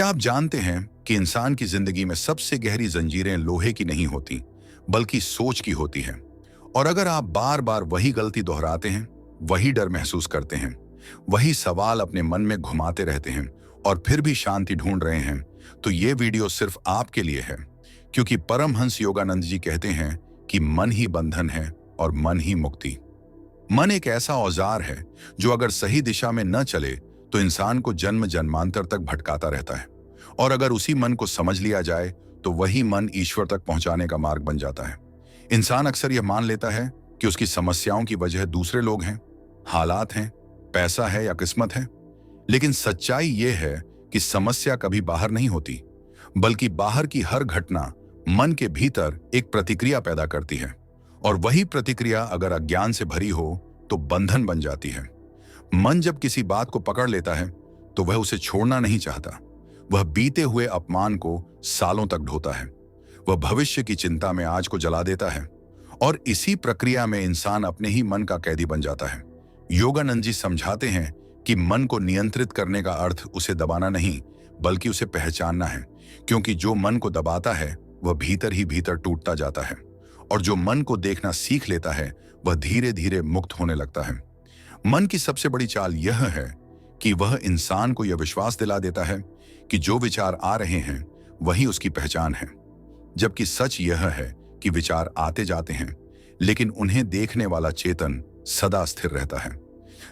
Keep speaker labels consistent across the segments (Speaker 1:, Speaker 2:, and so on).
Speaker 1: क्या आप जानते हैं कि इंसान की जिंदगी में सबसे गहरी जंजीरें लोहे की नहीं होती, बल्कि सोच की होती हैं। और अगर आप बार बार वही गलती दोहराते हैं, वही डर महसूस करते हैं, वही सवाल अपने मन में घुमाते रहते हैं और फिर भी शांति ढूंढ रहे हैं, तो ये वीडियो सिर्फ आपके लिए है। क्योंकि परमहंस योगानंद जी कहते हैं कि मन ही बंधन है और मन ही मुक्ति। मन एक ऐसा औजार है जो अगर सही दिशा में न चले तो इंसान को जन्म जन्मांतर तक भटकाता रहता है, और अगर उसी मन को समझ लिया जाए तो वही मन ईश्वर तक पहुंचाने का मार्ग बन जाता है। इंसान अक्सर यह मान लेता है कि उसकी समस्याओं की वजह दूसरे लोग हैं, हालात हैं, पैसा है या किस्मत है। लेकिन सच्चाई यह है कि समस्या कभी बाहर नहीं होती, बल्कि बाहर की हर घटना मन के भीतर एक प्रतिक्रिया पैदा करती है, और वही प्रतिक्रिया अगर अज्ञान से भरी हो तो बंधन बन जाती है। मन जब किसी बात को पकड़ लेता है तो वह उसे छोड़ना नहीं चाहता। वह बीते हुए अपमान को सालों तक ढोता है, वह भविष्य की चिंता में आज को जला देता है, और इसी प्रक्रिया में इंसान अपने ही मन का कैदी बन जाता है। योगानंद जी समझाते हैं कि मन को नियंत्रित करने का अर्थ उसे दबाना नहीं, बल्कि उसे पहचानना है। क्योंकि जो मन को दबाता है वह भीतर ही भीतर टूटता जाता है, और जो मन को देखना सीख लेता है वह धीरे धीरे मुक्त होने लगता है। मन की सबसे बड़ी चाल यह है कि वह इंसान को यह विश्वास दिला देता है कि जो विचार आ रहे हैं वही उसकी पहचान है, जबकि सच यह है कि विचार आते जाते हैं, लेकिन उन्हें देखने वाला चेतन सदा स्थिर रहता है।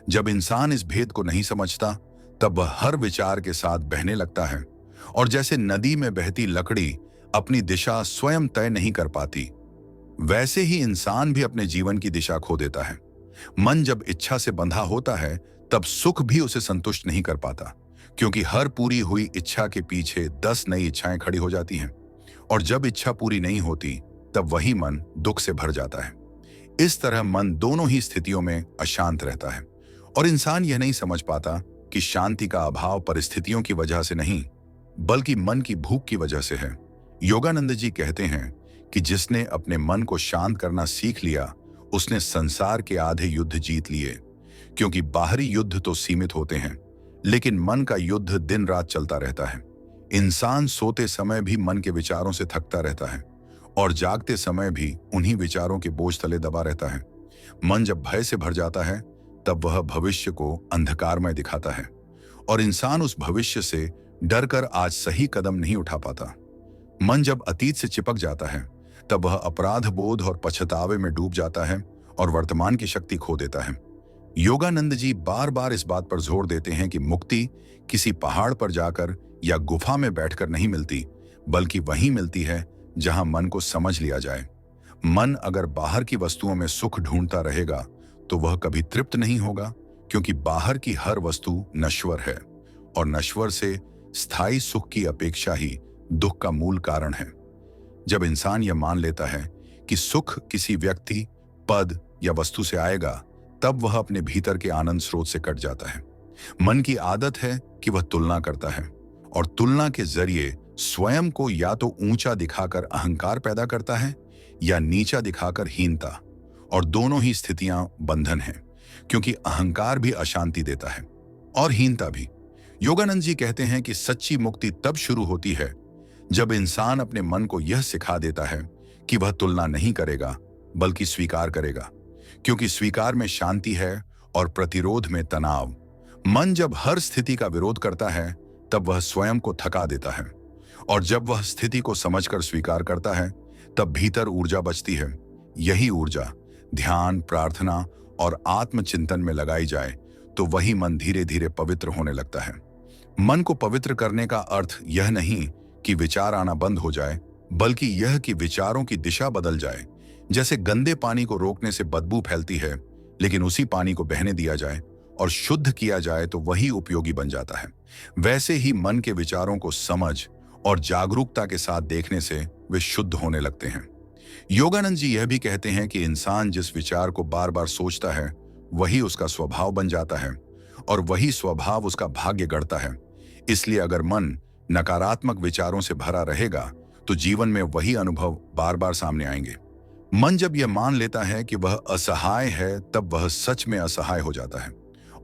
Speaker 1: जब इंसान इस भेद को नहीं समझता तब वह हर विचार के साथ बहने लगता है, और जैसे नदी में बहती लकड़ी अपनी दिशा स्वयं तय नहीं कर पाती, वैसे ही इंसान भी अपने जीवन की दिशा खो देता है। मन जब इच्छा से बंधा होता है तब सुख भी उसे संतुष्ट नहीं कर पाता, क्योंकि हर पूरी हुई इच्छा के पीछे 10 नई इच्छाएं खड़ी हो जाती हैं, और जब इच्छा पूरी नहीं होती तब वही मन दुख से भर जाता है। इस तरह मन दोनों ही स्थितियों में अशांत रहता है, और इंसान यह नहीं समझ पाता कि शांति का अभाव परिस्थितियों की वजह से नहीं, बल्कि मन की भूख की वजह से है। योगानंद जी कहते हैं कि जिसने अपने मन को शांत करना सीख लिया उसने संसार के आधे युद्ध जीत लिए। क्योंकि बाहरी युद्ध तो सीमित होते हैं, लेकिन मन का युद्ध दिन रात चलता रहता है। इंसान सोते समय भी मन के विचारों से थकता रहता है, और जागते समय भी उन्हीं विचारों के बोझ तले दबा रहता है। मन जब भय से भर जाता है तब वह भविष्य को अंधकारमय दिखाता है, और इंसान उस भविष्य से डरकर आज सही कदम नहीं उठा पाता। मन जब अतीत से चिपक जाता है तब वह अपराध बोध और पछतावे में डूब जाता है और वर्तमान की शक्ति खो देता है। योगानंद जी बार बार इस बात पर जोर देते हैं कि मुक्ति किसी पहाड़ पर जाकर या गुफा में बैठकर नहीं मिलती, बल्कि वहीं मिलती है जहां मन को समझ लिया जाए। मन अगर बाहर की वस्तुओं में सुख ढूंढता रहेगा तो वह कभी तृप्त नहीं होगा, क्योंकि बाहर की हर वस्तु नश्वर है, और नश्वर से स्थायी सुख की अपेक्षा ही दुख का मूल कारण है। जब इंसान यह मान लेता है कि सुख किसी व्यक्ति, पद या वस्तु से आएगा, तब वह अपने भीतर के आनंद स्रोत से कट जाता है। मन की आदत है कि वह तुलना करता है, और तुलना के जरिए स्वयं को या तो ऊंचा दिखाकर अहंकार पैदा करता है या नीचा दिखाकर हीनता, और दोनों ही स्थितियां बंधन हैं, क्योंकि अहंकार भी अशांति देता है और हीनता भी। योगानंद जी कहते हैं कि सच्ची मुक्ति तब शुरू होती है जब इंसान अपने मन को यह सिखा देता है कि वह तुलना नहीं करेगा, बल्कि स्वीकार करेगा, क्योंकि स्वीकार में शांति है और प्रतिरोध में तनाव। मन जब हर स्थिति का विरोध करता है तब वह स्वयं को थका देता है, और जब वह स्थिति को समझकर स्वीकार करता है तब भीतर ऊर्जा बचती है। यही ऊर्जा ध्यान, प्रार्थना और आत्मचिंतन में लगाई जाए तो वही मन धीरे धीरे पवित्र होने लगता है। मन को पवित्र करने का अर्थ यह नहीं कि विचार आना बंद हो जाए, बल्कि यह कि विचारों की दिशा बदल जाए। जैसे गंदे पानी को रोकने से बदबू फैलती है, लेकिन उसी पानी को बहने दिया जाए और शुद्ध किया जाए तो वही उपयोगी बन जाता है। वैसे ही मन के विचारों को समझ और जागरूकता के साथ देखने से वे शुद्ध होने लगते हैं। योगानंद जी यह भी कहते हैं कि इंसान जिस विचार को बार बार सोचता है वही उसका स्वभाव बन जाता है, और वही स्वभाव उसका भाग्य गढ़ता है। इसलिए अगर मन नकारात्मक विचारों से भरा रहेगा तो जीवन में वही अनुभव बार बार सामने आएंगे। मन जब यह मान लेता है कि वह असहाय है तब वह सच में असहाय हो जाता है,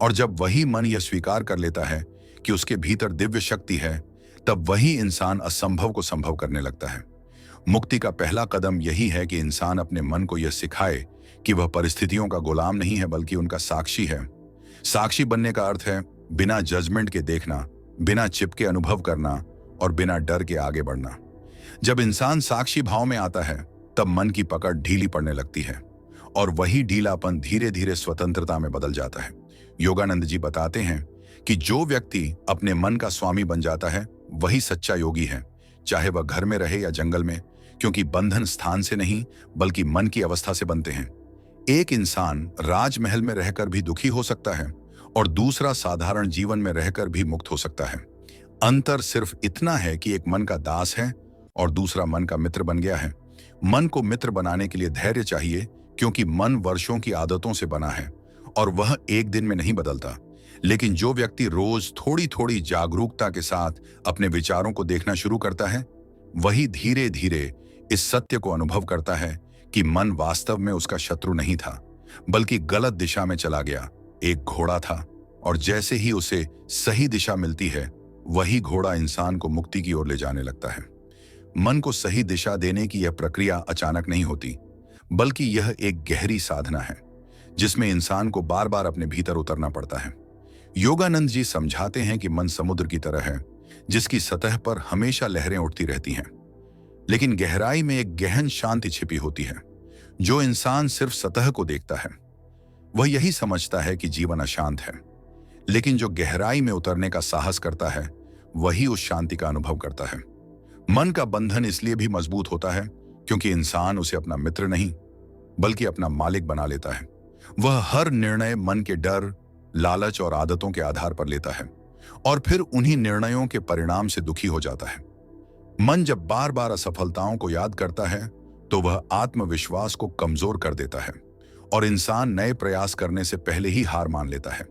Speaker 1: और जब वही मन यह स्वीकार कर लेता है कि उसके भीतर दिव्य शक्ति है, तब वही इंसान असंभव को संभव करने लगता है। मुक्ति का पहला कदम यही है कि इंसान अपने मन को यह सिखाए कि वह परिस्थितियों का गुलाम नहीं है बल्कि उनका साक्षी है। साक्षी बनने का अर्थ है बिना जजमेंट के देखना, बिना चिपके अनुभव करना और बिना डर के आगे बढ़ना। जब इंसान साक्षी भाव में आता है तब मन की पकड़ ढीली पड़ने लगती है और वही ढीलापन धीरे धीरे स्वतंत्रता में बदल जाता है। योगानंद जी बताते हैं कि जो व्यक्ति अपने मन का स्वामी बन जाता है वही सच्चा योगी है, चाहे वह घर में रहे या जंगल में, क्योंकि बंधन स्थान से नहीं बल्कि मन की अवस्था से बनते हैं। एक इंसान राजमहल में रहकर भी दुखी हो सकता है और दूसरा साधारण जीवन में रहकर भी मुक्त हो सकता है। अंतर सिर्फ इतना है कि एक मन का दास है और दूसरा मन का मित्र बन गया है। मन को मित्र बनाने के लिए धैर्य चाहिए, क्योंकि मन वर्षों की आदतों से बना है और वह एक दिन में नहीं बदलता। लेकिन जो व्यक्ति रोज थोड़ी थोड़ी जागरूकता के साथ अपने विचारों को देखना शुरू करता है, वही धीरे धीरे इस सत्य को अनुभव करता है कि मन वास्तव में उसका शत्रु नहीं था, बल्कि गलत दिशा में चला गया एक घोड़ा था, और जैसे ही उसे सही दिशा मिलती है वही घोड़ा इंसान को मुक्ति की ओर ले जाने लगता है। मन को सही दिशा देने की यह प्रक्रिया अचानक नहीं होती, बल्कि यह एक गहरी साधना है जिसमें इंसान को बार बार अपने भीतर उतरना पड़ता है। योगानंद जी समझाते हैं कि मन समुद्र की तरह है जिसकी सतह पर हमेशा लहरें उठती रहती हैं, लेकिन गहराई में एक गहन शांति छिपी होती है। जो इंसान सिर्फ सतह को देखता है वह यही समझता है कि जीवन अशांत है, लेकिन जो गहराई में उतरने का साहस करता है वही उस शांति का अनुभव करता है। मन का बंधन इसलिए भी मजबूत होता है क्योंकि इंसान उसे अपना मित्र नहीं बल्कि अपना मालिक बना लेता है। वह हर निर्णय मन के डर, लालच और आदतों के आधार पर लेता है और फिर उन्हीं निर्णयों के परिणाम से दुखी हो जाता है। मन जब बार बार असफलताओं को याद करता है तो वह आत्मविश्वास को कमजोर कर देता है और इंसान नए प्रयास करने से पहले ही हार मान लेता है।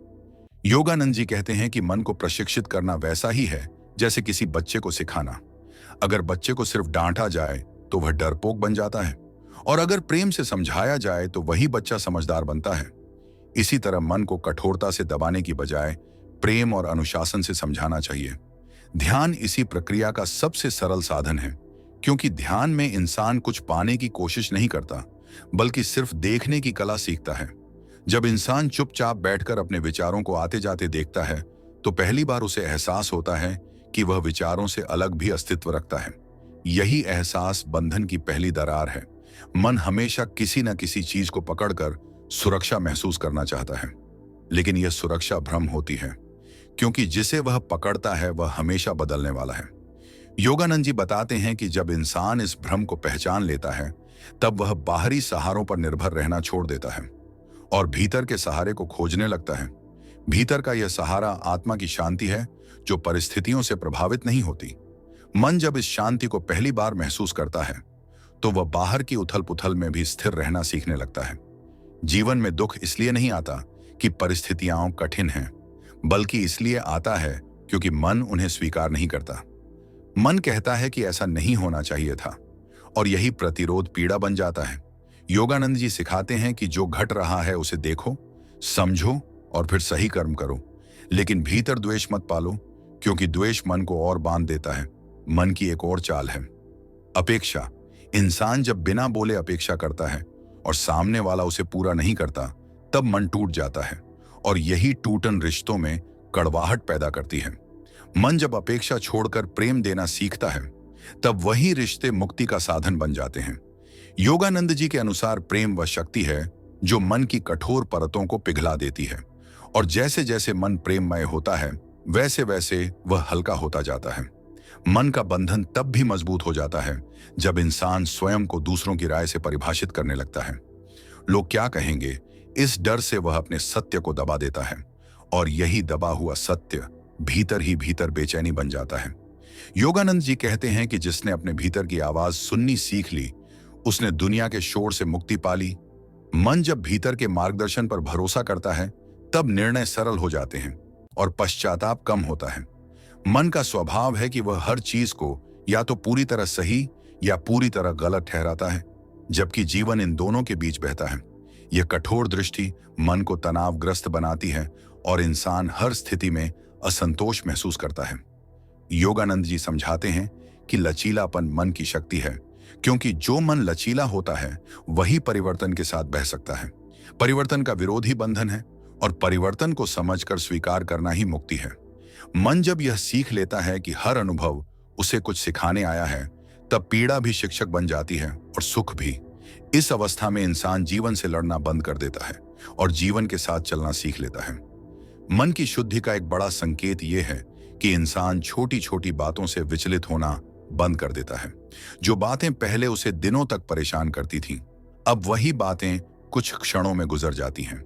Speaker 1: योगानंद जी कहते हैं कि मन को प्रशिक्षित करना वैसा ही है जैसे किसी बच्चे को सिखाना। अगर बच्चे को सिर्फ डांटा जाए तो वह डरपोक बन जाता है, और अगर प्रेम से समझाया जाए तो वही बच्चा समझदार बनता है। इसी तरह मन को कठोरता से दबाने की बजाय प्रेम और अनुशासन से समझाना चाहिए। ध्यान इसी प्रक्रिया का सबसे सरल साधन है, क्योंकि ध्यान में इंसान कुछ पाने की कोशिश नहीं करता बल्कि सिर्फ देखने की कला सीखता है। जब इंसान चुपचाप बैठकर अपने विचारों को आते जाते देखता है तो पहली बार उसे एहसास होता है कि वह विचारों से अलग भी अस्तित्व रखता है। यही एहसास बंधन की पहली दरार है। मन हमेशा किसी न किसी चीज को पकड़कर सुरक्षा महसूस करना चाहता है, लेकिन यह सुरक्षा भ्रम होती है, क्योंकि जिसे वह पकड़ता है वह हमेशा बदलने वाला है। योगानंद जी बताते हैं कि जब इंसान इस भ्रम को पहचान लेता है तब वह बाहरी सहारों पर निर्भर रहना छोड़ देता है और भीतर के सहारे को खोजने लगता है। भीतर का यह सहारा आत्मा की शांति है जो परिस्थितियों से प्रभावित नहीं होती। मन जब इस शांति को पहली बार महसूस करता है तो वह बाहर की उथल पुथल में भी स्थिर रहना सीखने लगता है। जीवन में दुख इसलिए नहीं आता कि परिस्थितियां कठिन हैं, बल्कि इसलिए आता है क्योंकि मन उन्हें स्वीकार नहीं करता। मन कहता है कि ऐसा नहीं होना चाहिए था, और यही प्रतिरोध पीड़ा बन जाता है। योगानंद जी सिखाते हैं कि जो घट रहा है उसे देखो, समझो और फिर सही कर्म करो, लेकिन भीतर द्वेष मत पालो, क्योंकि द्वेष मन को और बांध देता है। मन की एक और चाल है अपेक्षा। इंसान जब बिना बोले अपेक्षा करता है और सामने वाला उसे पूरा नहीं करता तब मन टूट जाता है, और यही टूटन रिश्तों में कड़वाहट पैदा करती है। मन जब अपेक्षा छोड़कर प्रेम देना सीखता है तब वही रिश्ते मुक्ति का साधन बन जाते हैं। योगानंद जी के अनुसार प्रेम वह शक्ति है जो मन की कठोर परतों को पिघला देती है, और जैसे जैसे मन प्रेममय होता है वैसे वैसे वह हल्का होता जाता है। मन का बंधन तब भी मजबूत हो जाता है जब इंसान स्वयं को दूसरों की राय से परिभाषित करने लगता है। लोग क्या कहेंगे, इस डर से वह अपने सत्य को दबा देता है, और यही दबा हुआ सत्य भीतर ही भीतर बेचैनी बन जाता है। योगानंद जी कहते हैं कि जिसने अपने भीतर की आवाज सुननी सीख ली उसने दुनिया के शोर से मुक्ति पा ली। मन जब भीतर के मार्गदर्शन पर भरोसा करता है तब निर्णय सरल हो जाते हैं और पश्चाताप कम होता है। मन का स्वभाव है कि वह हर चीज को या तो पूरी तरह सही या पूरी तरह गलत ठहराता है, जबकि जीवन इन दोनों के बीच बहता है। यह कठोर दृष्टि मन को तनावग्रस्त बनाती है और इंसान हर स्थिति में असंतोष महसूस करता है। योगानंद जी समझाते हैं कि लचीलापन मन की शक्ति है, क्योंकि जो मन लचीला होता है वही परिवर्तन के साथ बह सकता है। परिवर्तन का विरोध ही बंधन है, और परिवर्तन को समझकर स्वीकार करना ही मुक्ति है। मन जब यह सीख लेता है कि हर अनुभव उसे कुछ सिखाने आया है, तब पीड़ा भी शिक्षक बन जाती है और सुख भी। इस अवस्था में इंसान जीवन से लड़ना बंद कर देता है और जीवन के साथ चलना सीख लेता है। मन की शुद्धि का एक बड़ा संकेत यह है कि इंसान छोटी छोटी बातों से विचलित होना बंद कर देता है। जो बातें पहले उसे दिनों तक परेशान करती थीं, अब वही बातें कुछ क्षणों में गुजर जाती हैं,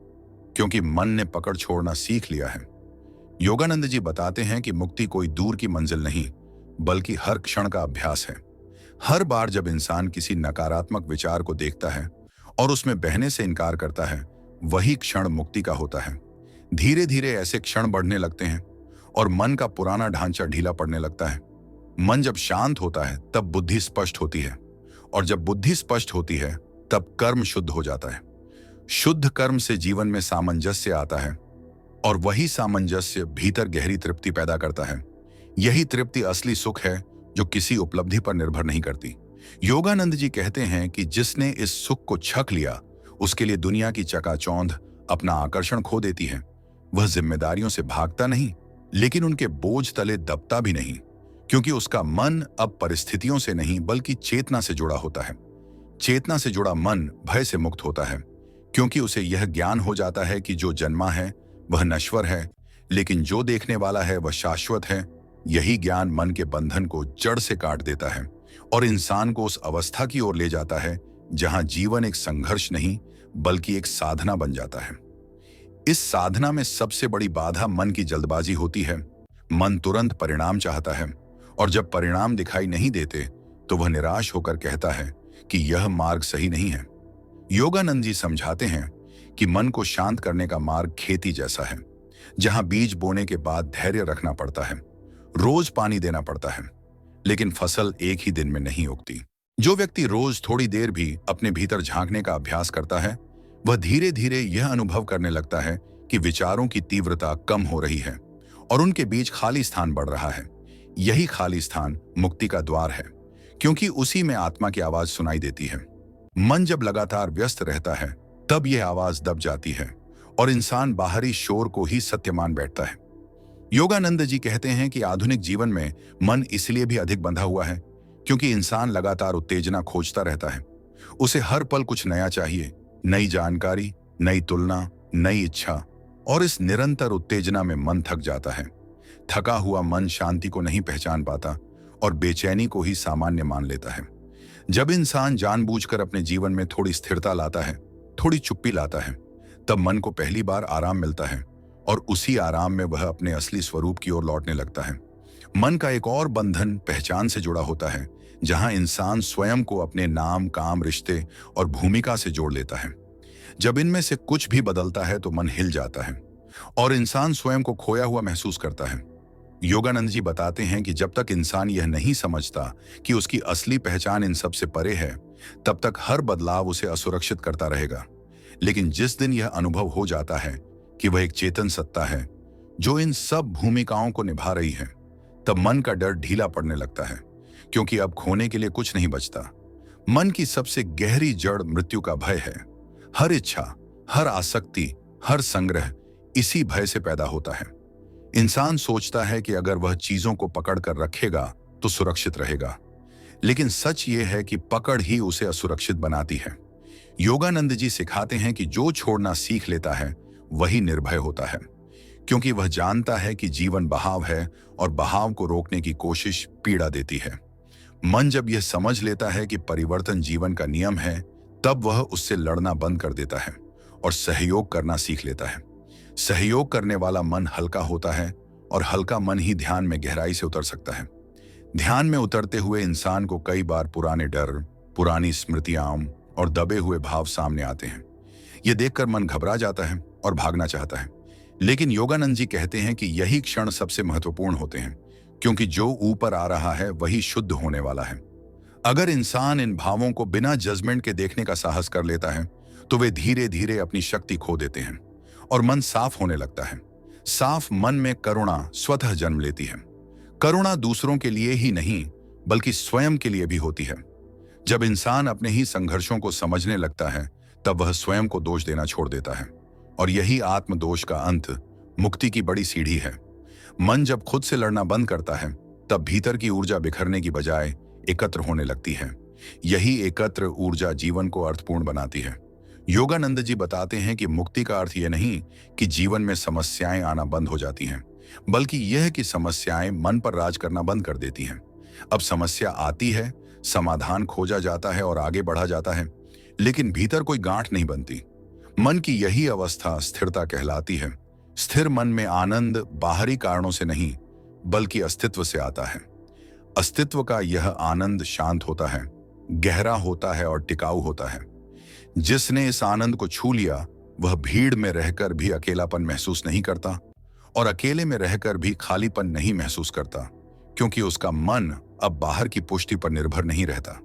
Speaker 1: क्योंकि मन ने पकड़ छोड़ना सीख लिया है। योगानंद जी बताते हैं कि मुक्ति कोई दूर की मंजिल नहीं, बल्कि हर क्षण का अभ्यास है। हर बार जब इंसान किसी नकारात्मक विचार को देखता है और उसमें बहने से इनकार करता है, वही क्षण मुक्ति का होता है। धीरे धीरे ऐसे क्षण बढ़ने लगते हैं और मन का पुराना ढांचा ढीला पड़ने लगता है। मन जब शांत होता है तब बुद्धि स्पष्ट होती है, और जब बुद्धि स्पष्ट होती है तब कर्म शुद्ध हो जाता है। शुद्ध कर्म से जीवन में सामंजस्य आता है, और वही सामंजस्य भीतर गहरी तृप्ति पैदा करता है। यही तृप्ति असली सुख है, जो किसी उपलब्धि पर निर्भर नहीं करती। योगानंद जी कहते हैं कि जिसने इस सुख को छक लिया, उसके लिए दुनिया की चकाचौंध अपना आकर्षण खो देती है। वह जिम्मेदारियों से भागता नहीं, लेकिन उनके बोझ तले दबता भी नहीं, क्योंकि उसका मन अब परिस्थितियों से नहीं बल्कि चेतना से जुड़ा होता है। चेतना से जुड़ा मन भय से मुक्त होता है, क्योंकि उसे यह ज्ञान हो जाता है कि जो जन्मा है वह नश्वर है, लेकिन जो देखने वाला है वह शाश्वत है। यही ज्ञान मन के बंधन को जड़ से काट देता है और इंसान को उस अवस्था की ओर ले जाता है जहां जीवन एक संघर्ष नहीं बल्कि एक साधना बन जाता है। इस साधना में सबसे बड़ी बाधा मन की जल्दबाजी होती है। मन तुरंत परिणाम चाहता है, और जब परिणाम दिखाई नहीं देते तो वह निराश होकर कहता है कि यह मार्ग सही नहीं है। योगानंद जी समझाते हैं कि मन को शांत करने का मार्ग खेती जैसा है, जहां बीज बोने के बाद धैर्य रखना पड़ता है, रोज पानी देना पड़ता है, लेकिन फसल एक ही दिन में नहीं उगती। जो व्यक्ति रोज थोड़ी देर भी अपने भीतर झांकने का अभ्यास करता है, वह धीरे धीरे यह अनुभव करने लगता है कि विचारों की तीव्रता कम हो रही है और उनके बीच खाली स्थान बढ़ रहा है। यही खाली स्थान मुक्ति का द्वार है, क्योंकि उसी में आत्मा की आवाज सुनाई देती है। मन जब लगातार व्यस्त रहता है तब यह आवाज दब जाती है और इंसान बाहरी शोर को ही सत्य मान बैठता है। योगानंद जी कहते हैं कि आधुनिक जीवन में मन इसलिए भी अधिक बंधा हुआ है क्योंकि इंसान लगातार उत्तेजना खोजता रहता है। उसे हर पल कुछ नया चाहिए, नई जानकारी, नई तुलना, नई इच्छा, और इस निरंतर उत्तेजना में मन थक जाता है। थका हुआ मन शांति को नहीं पहचान पाता और बेचैनी को ही सामान्य मान लेता है। जब इंसान जानबूझकर अपने जीवन में थोड़ी स्थिरता लाता है, थोड़ी चुप्पी लाता है, तब मन को पहली बार आराम मिलता है और उसी आराम में वह अपने असली स्वरूप की ओर लौटने लगता है। मन का एक और बंधन पहचान से जुड़ा होता है, जहां इंसान स्वयं को अपने नाम, काम, रिश्ते और भूमिका से जोड़ लेता है। जब इनमें से कुछ भी बदलता है तो मन हिल जाता है और इंसान स्वयं को खोया हुआ महसूस करता है। योगानंद जी बताते हैं कि जब तक इंसान यह नहीं समझता कि उसकी असली पहचान इन सब से परे है, तब तक हर बदलाव उसे असुरक्षित करता रहेगा। लेकिन जिस दिन यह अनुभव हो जाता है कि वह एक चेतन सत्ता है जो इन सब भूमिकाओं को निभा रही है, तब मन का डर ढीला पड़ने लगता है, क्योंकि अब खोने के लिए कुछ नहीं बचता। मन की सबसे गहरी जड़ मृत्यु का भय है। हर इच्छा, हर आसक्ति, हर संग्रह इसी भय से पैदा होता है। इंसान सोचता है कि अगर वह चीजों को पकड़ कर रखेगा तो सुरक्षित रहेगा, लेकिन सच ये है कि पकड़ ही उसे असुरक्षित बनाती है। योगानंद जी सिखाते हैं कि जो छोड़ना सीख लेता है वही निर्भय होता है, क्योंकि वह जानता है कि जीवन बहाव है और बहाव को रोकने की कोशिश पीड़ा देती है। मन जब यह समझ लेता है कि परिवर्तन जीवन का नियम है, तब वह उससे लड़ना बंद कर देता है और सहयोग करना सीख लेता है। सहयोग करने वाला मन हल्का होता है और हल्का मन ही ध्यान में गहराई से उतर सकता है। ध्यान में उतरते हुए इंसान को कई बार पुराने डर, पुरानी स्मृतियां और दबे हुए भाव सामने आते हैं। ये देखकर मन घबरा जाता है और भागना चाहता है, लेकिन योगानंद जी कहते हैं कि यही क्षण सबसे महत्वपूर्ण होते हैं, क्योंकि जो ऊपर आ रहा है वही शुद्ध होने वाला है। अगर इंसान इन भावों को बिना जजमेंट के देखने का साहस कर लेता है तो वे धीरे धीरे अपनी शक्ति खो देते हैं और मन साफ होने लगता है। साफ मन में करुणा स्वतः जन्म लेती है। करुणा दूसरों के लिए ही नहीं बल्कि स्वयं के लिए भी होती है। जब इंसान अपने ही संघर्षों को समझने लगता है तब वह स्वयं को दोष देना छोड़ देता है, और यही आत्मदोष का अंत मुक्ति की बड़ी सीढ़ी है। मन जब खुद से लड़ना बंद करता है तब भीतर की ऊर्जा बिखरने की बजाय एकत्र होने लगती है। यही एकत्र ऊर्जा जीवन को अर्थपूर्ण बनाती है। योगानंद जी बताते हैं कि मुक्ति का अर्थ यह नहीं कि जीवन में समस्याएं आना बंद हो जाती हैं, बल्कि यह कि समस्याएं मन पर राज करना बंद कर देती हैं। अब समस्या आती है, समाधान खोजा जाता है और आगे बढ़ा जाता है, लेकिन भीतर कोई गांठ नहीं बनती। मन की यही अवस्था स्थिरता कहलाती है। स्थिर मन में आनंद बाहरी कारणों से नहीं बल्कि अस्तित्व से आता है। अस्तित्व का यह आनंद शांत होता है, गहरा होता है और टिकाऊ होता है। जिसने इस आनंद को छू लिया वह भीड़ में रहकर भी अकेलापन महसूस नहीं करता और अकेले में रहकर भी खालीपन नहीं महसूस करता, क्योंकि उसका मन अब बाहर की पुष्टि पर निर्भर नहीं रहता।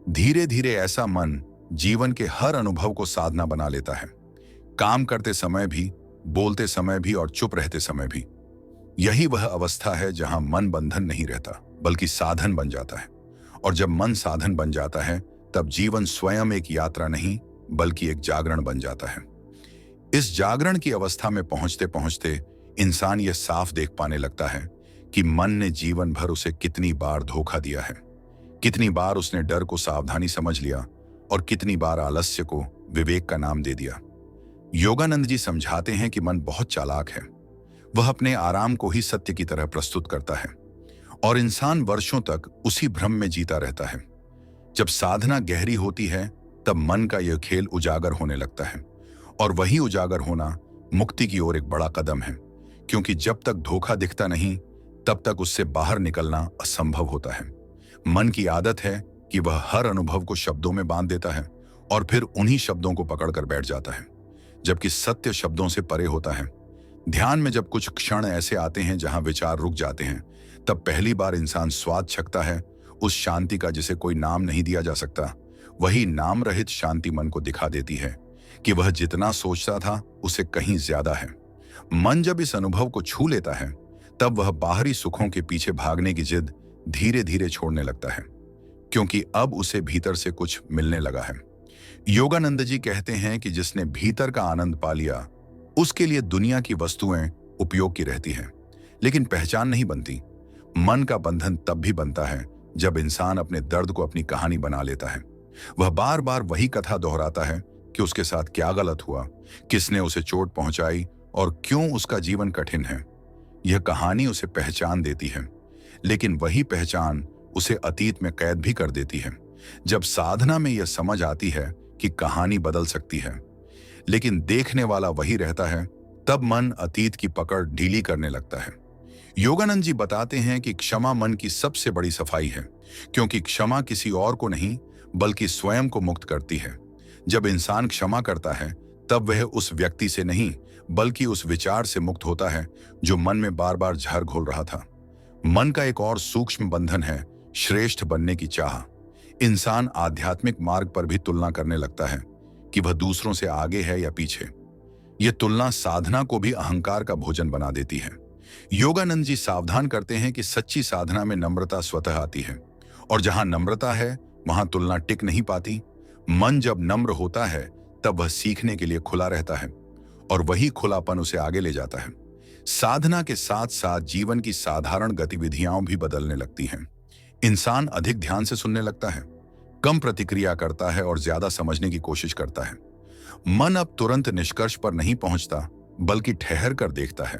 Speaker 1: धीरे धीरे ऐसा मन जीवन के हर अनुभव को साधना बना लेता है, काम करते समय भी, बोलते समय भी और चुप रहते समय भी। यही वह अवस्था है जहां मन बंधन नहीं रहता बल्कि साधन बन जाता है, और जब मन साधन बन जाता है तब जीवन स्वयं एक यात्रा नहीं बल्कि एक जागरण बन जाता है। इस जागरण की अवस्था में पहुंचते पहुंचते इंसान यह साफ देख पाने लगता है कि मन ने जीवन भर उसे कितनी बार धोखा दिया है, कितनी बार उसने डर को सावधानी समझ लिया और कितनी बार आलस्य को विवेक का नाम दे दिया। योगानंद जी समझाते हैं कि मन बहुत चालाक है। वह अपने आराम को ही सत्य की तरह प्रस्तुत करता है और इंसान वर्षों तक उसी भ्रम में जीता रहता है। जब साधना गहरी होती है तब मन का यह खेल उजागर होने लगता है, और वही उजागर होना मुक्ति की ओर एक बड़ा कदम है, क्योंकि जब तक धोखा दिखता नहीं तब तक उससे बाहर निकलना असंभव होता है। मन की आदत है कि वह हर अनुभव को शब्दों में बांध देता है और फिर उन्हीं शब्दों को पकड़कर बैठ जाता है, जबकि सत्य शब्दों से परे होता है। ध्यान में जब कुछ क्षण ऐसे आते हैं जहां विचार रुक जाते हैं, तब पहली बार इंसान स्वाद छकता है उस शांति का जिसे कोई नाम नहीं दिया जा सकता। वही नाम रहित शांति मन को दिखा देती है कि वह जितना सोचता था उससे कहीं ज्यादा है। मन जब इस अनुभव को छू लेता है तब वह बाहरी सुखों के पीछे भागने की जिद धीरे धीरे छोड़ने लगता है, क्योंकि अब उसे भीतर से कुछ मिलने लगा है। योगानंद जी कहते हैं कि जिसने भीतर का आनंद पा लिया उसके लिए दुनिया की वस्तुएं उपयोग की रहती हैं, लेकिन पहचान नहीं बनती। मन का बंधन तब भी बनता है जब इंसान अपने दर्द को अपनी कहानी बना लेता है। वह बार बार वही कथा दोहराता है कि उसके साथ क्या गलत हुआ, किसने उसे चोट पहुंचाई और क्यों उसका जीवन कठिन है। यह कहानी उसे पहचान देती है, लेकिन वही पहचान उसे अतीत में कैद भी कर देती है। जब साधना में यह समझ आती है कि कहानी बदल सकती है लेकिन देखने वाला वही रहता है, तब मन अतीत की पकड़ ढीली करने लगता है। योगानंद जी बताते हैं कि क्षमा मन की सबसे बड़ी सफाई है, क्योंकि क्षमा किसी और को नहीं बल्कि स्वयं को मुक्त करती है। जब इंसान क्षमा करता है तब वह उस व्यक्ति से नहीं बल्कि उस विचार से मुक्त होता है जो मन में बार बार जहर घोल रहा था। मन का एक और सूक्ष्म बंधन है श्रेष्ठ बनने की चाह। इंसान आध्यात्मिक मार्ग पर भी तुलना करने लगता है कि वह दूसरों से आगे है या पीछे। यह तुलना साधना को भी अहंकार का भोजन बना देती है। योगानंद जी सावधान करते हैं कि सच्ची साधना में नम्रता स्वतः आती है, और जहां नम्रता है वहां तुलना टिक नहीं पाती। मन जब नम्र होता है तब वह सीखने के लिए खुला रहता है, और वही खुलापन उसे आगे ले जाता है। साधना के साथ साथ जीवन की साधारण गतिविधियां भी बदलने लगती हैं। इंसान अधिक ध्यान से सुनने लगता है, कम प्रतिक्रिया करता है और ज्यादा समझने की कोशिश करता है। मन अब तुरंत निष्कर्ष पर नहीं पहुंचता बल्कि ठहर कर देखता है।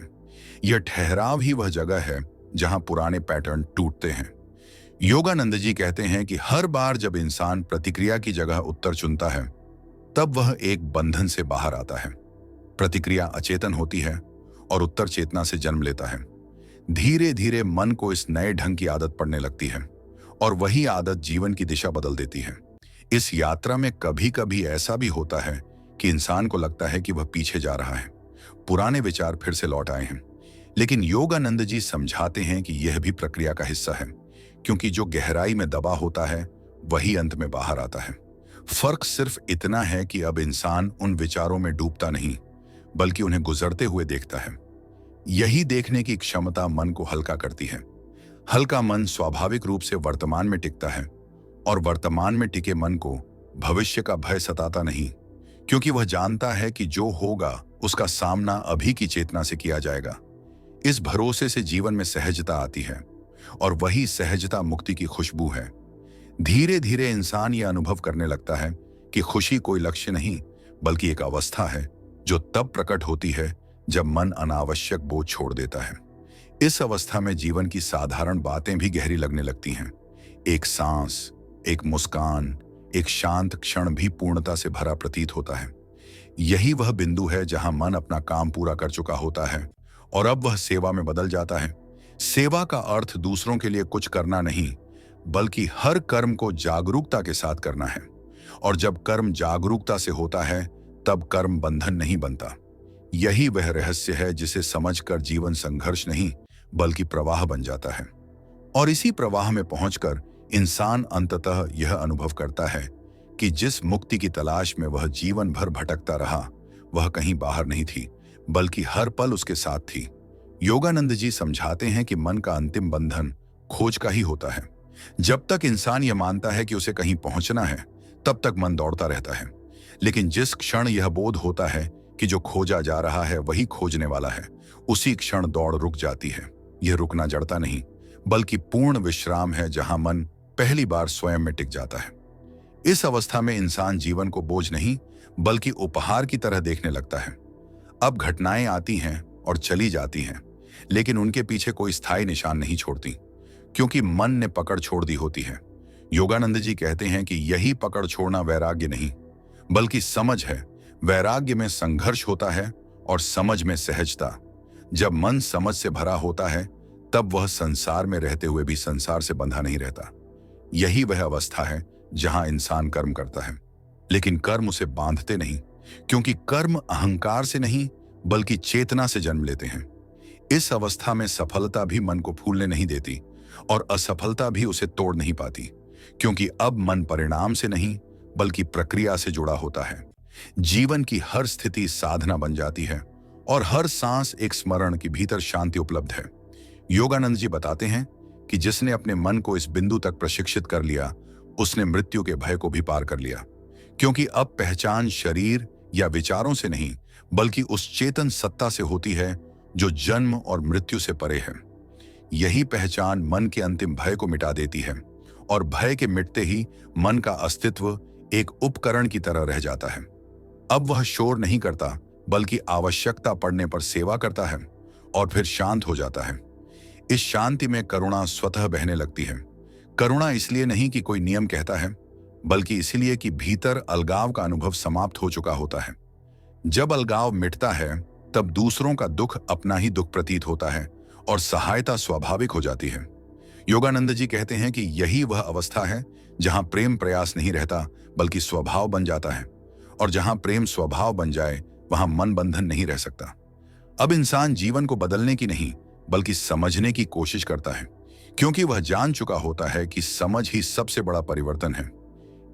Speaker 1: यह ठहराव ही वह जगह है जहां पुराने पैटर्न टूटते हैं। योगानंद जी कहते हैं कि हर बार जब इंसान प्रतिक्रिया की जगह उत्तर चुनता है तब वह एक बंधन से बाहर आता है। प्रतिक्रिया अचेतन होती है और उत्तर चेतना से जन्म लेता है। धीरे धीरे मन को इस नए ढंग की आदत पड़ने लगती है, और वही आदत जीवन की दिशा बदल देती है। इस यात्रा में कभी कभी ऐसा भी होता है कि इंसान को लगता है कि वह पीछे जा रहा है, पुराने विचार फिर से लौट आए हैं। लेकिन योगानंद जी समझाते हैं कि यह भी प्रक्रिया का हिस्सा है, क्योंकि जो गहराई में दबा होता है वही अंत में बाहर आता है। फर्क सिर्फ इतना है कि अब इंसान उन विचारों में डूबता नहीं बल्कि उन्हें गुजरते हुए देखता है। यही देखने की क्षमता मन को हल्का करती है। हल्का मन स्वाभाविक रूप से वर्तमान में टिकता है और वर्तमान में टिके मन को भविष्य का भय सताता नहीं, क्योंकि वह जानता है कि जो होगा उसका सामना अभी की चेतना से किया जाएगा। इस भरोसे से जीवन में सहजता आती है और वही सहजता मुक्ति की खुशबू है। धीरे धीरे इंसान यह अनुभव करने लगता है कि खुशी कोई लक्ष्य नहीं बल्कि एक अवस्था है जो तब प्रकट होती है जब मन अनावश्यक बोझ छोड़ देता है। इस अवस्था में जीवन की साधारण बातें भी गहरी लगने लगती हैं। एक सांस, एक मुस्कान, एक शांत क्षण भी पूर्णता से भरा प्रतीत होता है। यही वह बिंदु है जहां मन अपना काम पूरा कर चुका होता है और अब वह सेवा में बदल जाता है। सेवा का अर्थ दूसरों के लिए कुछ करना नहीं बल्कि हर कर्म को जागरूकता के साथ करना है। और जब कर्म जागरूकता से होता है तब कर्म बंधन नहीं बनता। यही वह रहस्य है जिसे समझकर जीवन संघर्ष नहीं बल्कि प्रवाह बन जाता है। और इसी प्रवाह में पहुंचकर इंसान अंततः यह अनुभव करता है कि जिस मुक्ति की तलाश में वह जीवन भर भटकता रहा वह कहीं बाहर नहीं थी बल्कि हर पल उसके साथ थी। योगानंद जी समझाते हैं कि मन का अंतिम बंधन खोज का ही होता है। जब तक इंसान यह मानता है कि उसे कहीं पहुंचना है तब तक मन दौड़ता रहता है, लेकिन जिस क्षण यह बोध होता है कि जो खोजा जा रहा है वही खोजने वाला है, उसी क्षण दौड़ रुक जाती है। यह रुकना जड़ता नहीं बल्कि पूर्ण विश्राम है जहां मन पहली बार स्वयं में टिक जाता है। इस अवस्था में इंसान जीवन को बोझ नहीं बल्कि उपहार की तरह देखने लगता है। अब घटनाएं आती हैं और चली जाती हैं, लेकिन उनके पीछे कोई स्थायी निशान नहीं छोड़ती, क्योंकि मन ने पकड़ छोड़ दी होती है। योगानंद जी कहते हैं कि यही पकड़ छोड़ना वैराग्य नहीं बल्कि समझ है। वैराग्य में संघर्ष होता है और समझ में सहजता। जब मन समझ से भरा होता है तब वह संसार में रहते हुए भी संसार से बंधा नहीं रहता। यही वह अवस्था है जहां इंसान कर्म करता है, लेकिन कर्म उसे बांधते नहीं, क्योंकि कर्म अहंकार से नहीं बल्कि चेतना से जन्म लेते हैं। इस अवस्था में सफलता भी मन को फूलने नहीं देती और असफलता भी उसे तोड़ नहीं पाती, क्योंकि अब मन परिणाम से नहीं बल्कि प्रक्रिया से जुड़ा होता है। जीवन की हर स्थिति साधना बन जाती है और हर सांस एक स्मरण के भीतर शांति उपलब्ध है। योगानंद जी बताते हैं कि जिसने अपने मन को इस बिंदु तक प्रशिक्षित कर लिया उसने मृत्यु के भय को भी पार कर लिया, क्योंकि अब पहचान शरीर या विचारों से नहीं बल्कि उस चेतन सत्ता से होती है जो जन्म और मृत्यु से परे है। यही पहचान मन के अंतिम भय को मिटा देती है और भय के मिटते ही मन का अस्तित्व एक उपकरण की तरह रह जाता है। अब वह शोर नहीं करता बल्कि आवश्यकता पड़ने पर सेवा करता है और फिर शांत हो जाता है। इस शांति में करुणा स्वतः बहने लगती है। करुणा इसलिए नहीं कि कोई नियम कहता है बल्कि इसलिए कि भीतर अलगाव का अनुभव समाप्त हो चुका होता है। जब अलगाव मिटता है तब दूसरों का दुख अपना ही दुख प्रतीत होता है और सहायता स्वाभाविक हो जाती है। योगानंद जी कहते हैं कि यही वह अवस्था है जहां प्रेम प्रयास नहीं रहता बल्कि स्वभाव बन जाता है, और जहां प्रेम स्वभाव बन जाए वहां मन बंधन नहीं रह सकता। अब इंसान जीवन को बदलने की नहीं बल्कि समझने की कोशिश करता है, क्योंकि वह जान चुका होता है कि समझ ही सबसे बड़ा परिवर्तन है।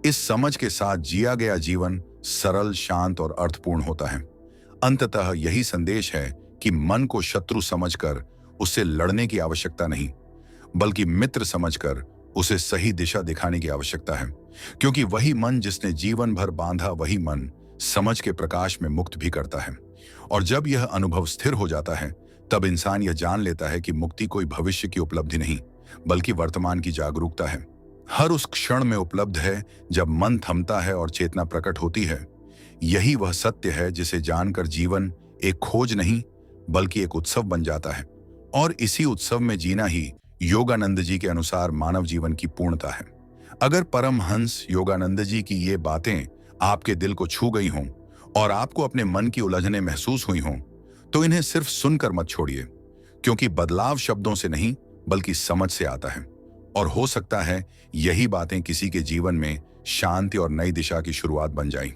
Speaker 1: इस समझ के साथ जिया गया जीवन सरल, शांत और अर्थपूर्ण होता है। अंततः यही संदेश है कि मन को शत्रु समझकर उससे लड़ने की आवश्यकता नहीं बल्कि मित्र समझकर उसे सही दिशा दिखाने की आवश्यकता है, क्योंकि वही मन जिसने जीवन भर बांधा वही मन समझ के प्रकाश में मुक्त भी करता है। और जब यह अनुभव स्थिर हो जाता है तब इंसान यह जान लेता है कि मुक्ति कोई भविष्य की उपलब्धि नहीं बल्कि वर्तमान की जागरूकता है। हर उस क्षण में उपलब्ध है जब मन थमता है और चेतना प्रकट होती है। यही वह सत्य है जिसे जानकर जीवन एक खोज नहीं बल्कि एक उत्सव बन जाता है, और इसी उत्सव में जीना ही योगानंद जी के अनुसार मानव जीवन की पूर्णता है। अगर परमहंस योगानंद जी की ये बातें आपके दिल को छू गई हों और आपको अपने मन की उलझनें महसूस हुई हों तो इन्हें सिर्फ सुनकर मत छोड़िए, क्योंकि बदलाव शब्दों से नहीं बल्कि समझ से आता है। और हो सकता है यही बातें किसी के जीवन में शांति और नई दिशा की शुरुआत बन जाएं।